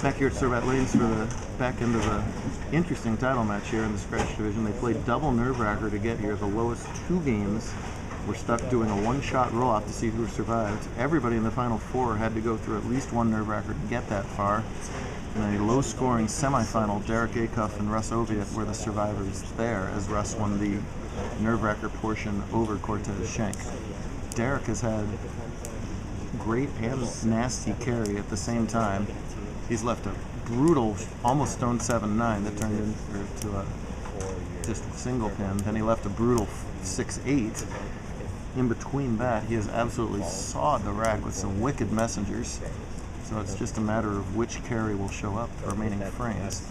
Back here at Cerbat Lanes for the back end of the interesting title match here in the scratch division. They played double nerve-wracker to get here. The lowest 2 games were stuck doing a one-shot roll-off to see who survived. Everybody in the final 4 had to go through at least one nerve-wracker to get that far. In a low-scoring semifinal, Derek Acuff and Russ Oviatt were the survivors there, as Russ won the nerve-wracker portion over Cortez Schenk. Derek has had great and nasty carry at the same time. He's left a brutal, almost stone 7-9 that turned into a just a single pin. Then he left a brutal 6-8. In between that, he has absolutely sawed the rack with some wicked messengers. So it's just a matter of which carry will show up for remaining frames.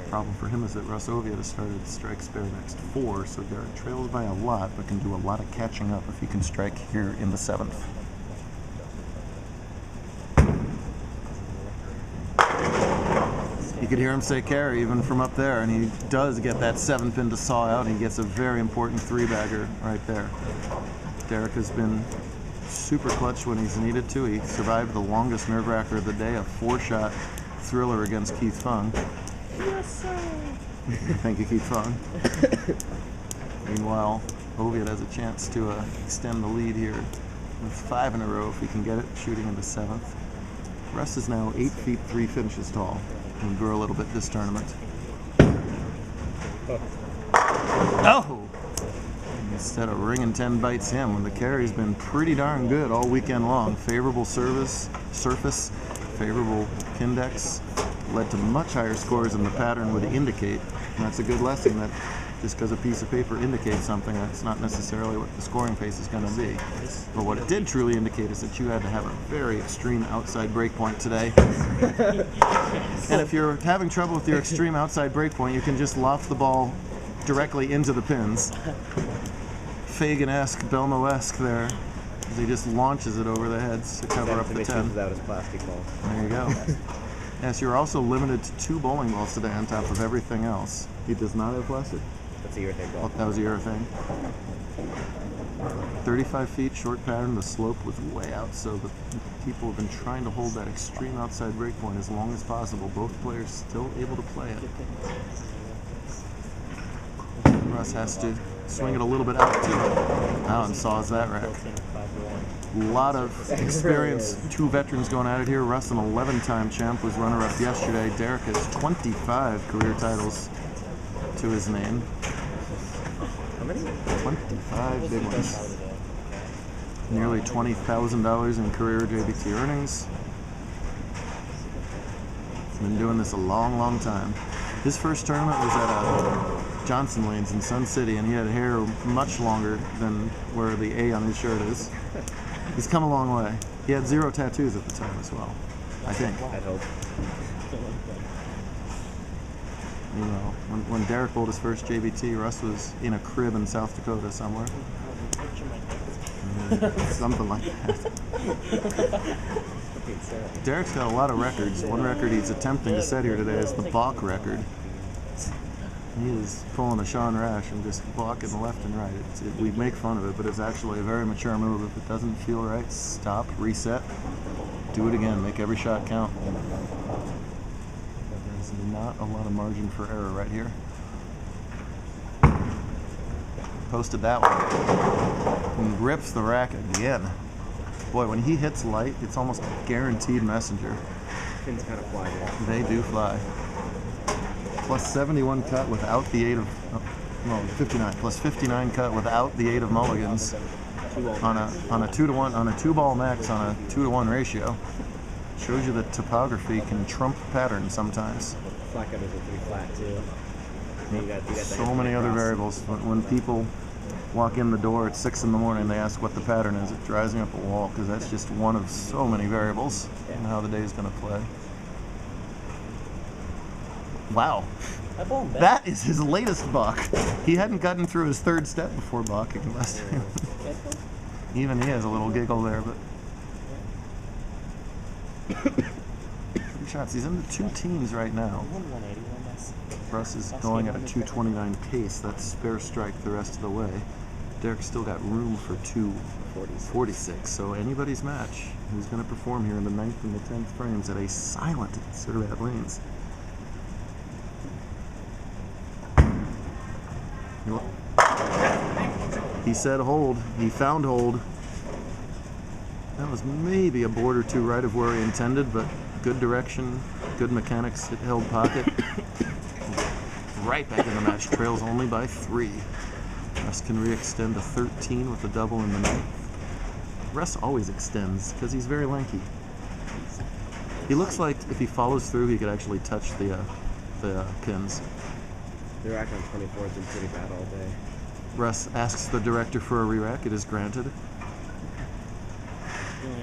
The problem for him is that Russ Oviatt has started strike spare next 4, so Derek trails by a lot, but can do a lot of catching up if he can strike here in the 7th. You could hear him say carry even from up there, and he does get that 7 pin to saw out, and he gets a very important 3-bagger right there. Derek has been super clutch when he's needed to. He survived the longest nerve-wracker of the day, a 4-shot thriller against Keith Fung. Yes, sir. Thank you, Keith Fung. Meanwhile, Oviatt has a chance to extend the lead here with 5 in a row if he can get it, shooting in the 7th. Russ is now 8 feet 3 inches tall. And grew a little bit this tournament. Oh! Instead of ringing 10 bites him, when the carry's been pretty darn good all weekend long. Favorable surface, favorable index, led to much higher scores than the pattern would indicate. And that's a good lesson, that just because a piece of paper indicates something, that's not necessarily what the scoring pace is going to be. But what it did truly indicate is that you had to have a very extreme outside break point today. And if you're having trouble with your extreme outside break point, you can just loft the ball directly into the pins. Fagan-esque, Belmo-esque there, as he just launches it over the heads to cover up the 10. Without his plastic ball. There you go. Yes, you're also limited to 2 bowling balls today on top of everything else. He does not have plastic. That's a urethane ball. Oh, that was a urethane. 35 feet, short pattern. The slope was way out, so the people have been trying to hold that extreme outside break point as long as possible. Both players still able to play it. Russ has to swing it a little bit out too. Now and saws that rack. A lot of experience. 2 veterans going at it here. Russ, an 11-time champ, was runner-up yesterday. Derek has 25 career titles to his name. How many? 25 big ones. Nearly $20,000 in career JBT earnings. Been doing this a long, long time. His first tournament was at Johnson Lanes in Sun City, and he had hair much longer than where the A on his shirt is. He's come a long way. He had 0 tattoos at the time as well, I think. I'd hope. You know, when Derek bowled his first JBT, Russ was in a crib in South Dakota somewhere. Something like that. Derek's got a lot of records. One record he's attempting to set here today is the balk record. He is pulling a Sean Rash and just balking left and right. We make fun of it, but it's actually a very mature move. If it doesn't feel right, stop, reset, do it again, make every shot count. There's not a lot of margin for error right here. Posted that one. And grips the rack again. Boy, when he hits light, it's almost a guaranteed messenger. Pins kind of fly. They do fly. Plus 71 cut without the 8 of, no, 59. Plus 59 cut without the 8 of mulligans on a 2-to-1, on a 2-ball max on a 2-to-1 ratio. Shows you that topography can trump pattern sometimes. Flat cutters are pretty flat too. You got So many other variables. When people walk in the door at 6 in the morning, they ask what the pattern is. It drives me up a wall, because that's just one of so many variables in how the day is going to play. Wow. That is his latest balk. He hadn't gotten through his 3rd step before balking last time. Even he has a little giggle there, but 3 shots. He's in the 2 teams right now. Russ is going at a 229 pace. That's spare strike the rest of the way. Derek's still got room for 246, so anybody's match. who's going to perform here in the 9th and the 10th frames at a silent Cerbat lanes. He said hold. He found hold. That was maybe a board or two right of where he intended, but good direction, good mechanics. It held pocket. Right back in the match. Trails only by 3. Russ can re-extend to 13 with a double in the 9th. Russ always extends because he's very lanky. He looks like if he follows through, he could actually touch the pins. The rack on 24 has been pretty bad all day. Russ asks the director for a re-rack. It is granted. It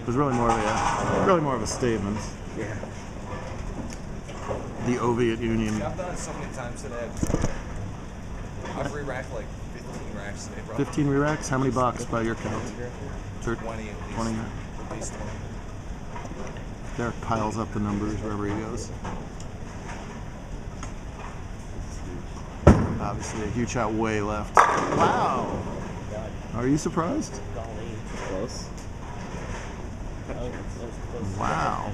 was really more of a statement. Yeah. The Oviatt Union. I've done it so many times today. I've re-racked like 15 racks today, bro. 15 re-racks? How many box by your count? 20 at least. 20. At least 20. Derek piles up the numbers wherever he goes. Obviously a huge shot way left. Wow! Are you surprised? Close. Wow.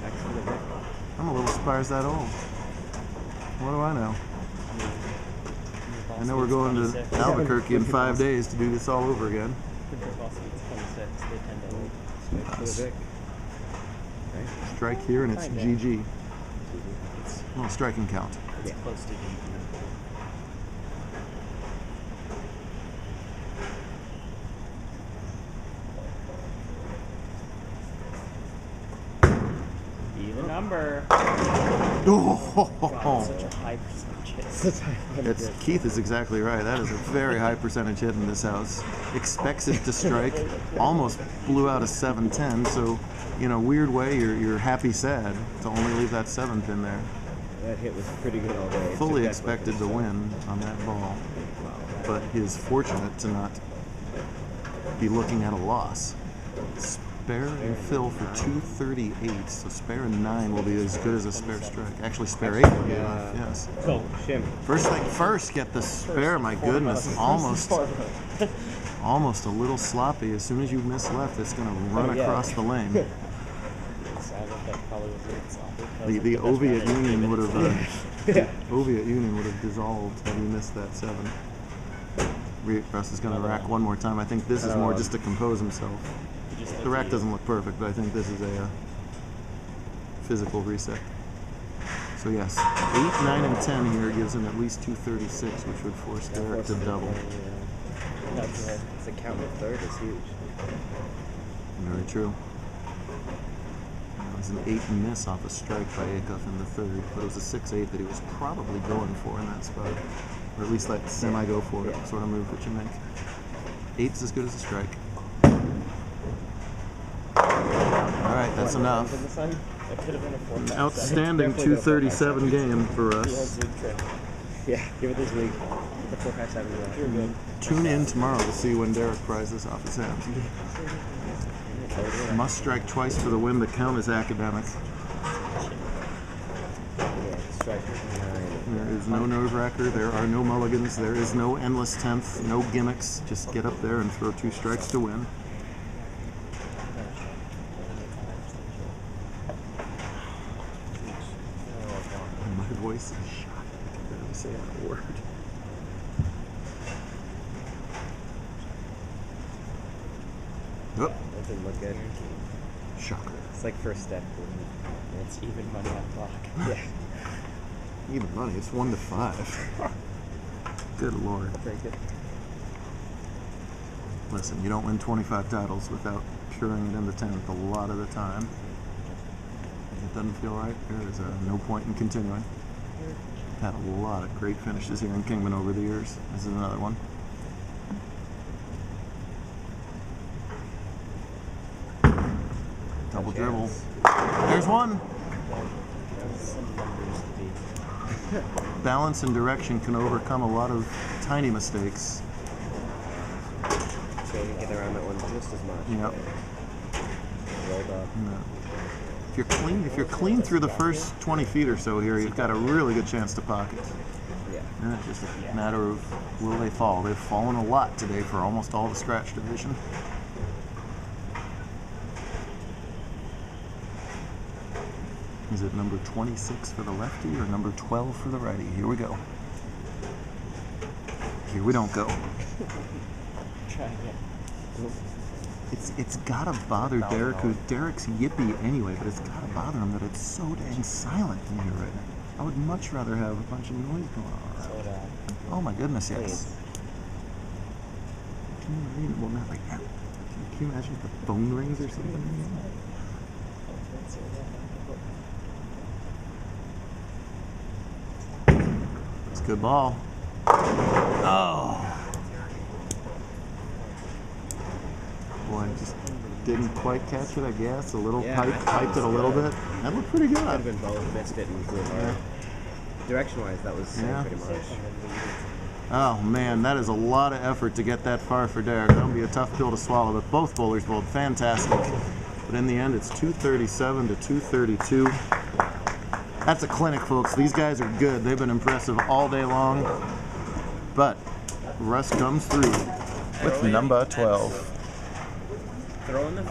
Excellent. I'm a little surprised at all. What do I know? I know we're going to Albuquerque in 5 days to do this all over again. Strike here and it's GG. Well, striking count. It's close to GG. Even number. God, such a high percentage. Keith is exactly right. That is a very high percentage hit in this house. Expects it to strike. Almost blew out a 7-10. So, in a weird way, you're happy sad to only leave that 7th in there. That hit was pretty good all day. Fully expected to win on that ball, but is fortunate to not be looking at a loss. Spare and fill for 238, so spare and 9 will be as good as a spare strike. Actually, spare 8 will be enough, yes. Oh, shim. First thing first, get the spare, my goodness, almost a little sloppy. As soon as you miss left, it's going to run across the lane. The Oviatt Union would have Oviatt Union would have dissolved had he missed that 7. Russ is going to rack one more time. I think this is more just to compose himself. The rack doesn't look perfect, but I think this is a physical reset. So yes, 8, 9, and 10 here gives him at least 236, which would force Derek to double. It's a count of third is huge. Very true. It was an 8 miss off a strike by Acuff in the 3rd, but it was a 6-8 that he was probably going for in that spot. Or at least that semi-go for it sort of move that you make. 8's as good as a strike. Alright, that's enough. An outstanding 237 game for us. Yeah, give it this week. The 457. Tune in tomorrow to see when Derek pries this off his hands. Must strike twice for the win. The count is academic. There is no nerve-wracker. There are no mulligans. There is no endless 10th. No gimmicks. Just get up there and throw 2 strikes to win. My voice is shot. I can barely say a word. Oh. That didn't look good. Shocker. It's like first step. It's even money on block. Yeah. Even money. It's 1 to 5. Good Lord. Very good. Listen, you don't win 25 titles without puring it in the 10th a lot of the time. If it doesn't feel right, there is no point in continuing. Had a lot of great finishes here in Kingman over the years. This is another one. Double dribble. There's one. Balance and direction can overcome a lot of tiny mistakes. So you can get around that one just as much. Yep. Rolled up. No. If you're clean through the first 20 feet or so here, you've got a really good chance to pocket. Yeah. And it's just a matter of will they fall. They've fallen a lot today for almost all the scratch division. Is it number 26 for the lefty or number 12 for the righty? Here we go. Here we don't go. Try again. It's gotta bother Derek, who's Derek's yippy anyway, but it's gotta bother him that it's so dang silent in here right now. I would much rather have a bunch of noise going on. So would I. Oh my goodness, yes. Can you imagine? Well, not like that. Can you imagine if the phone rings or something? It's a good ball. Oh. Boy, just didn't quite catch it, I guess. A little Yeah, piped it a little bit. That looked pretty Could have good. been both. Missed it and flew hard. Direction-wise, that was same Yeah. pretty much. Oh man, that is a lot of effort to get that far for Derek. That'll be a tough pill to swallow, but both bowlers bowled fantastic. But in the end, it's 237 to 232. That's a clinic, folks. These guys are good. They've been impressive all day long. But Russ comes through with number 12. Throw in the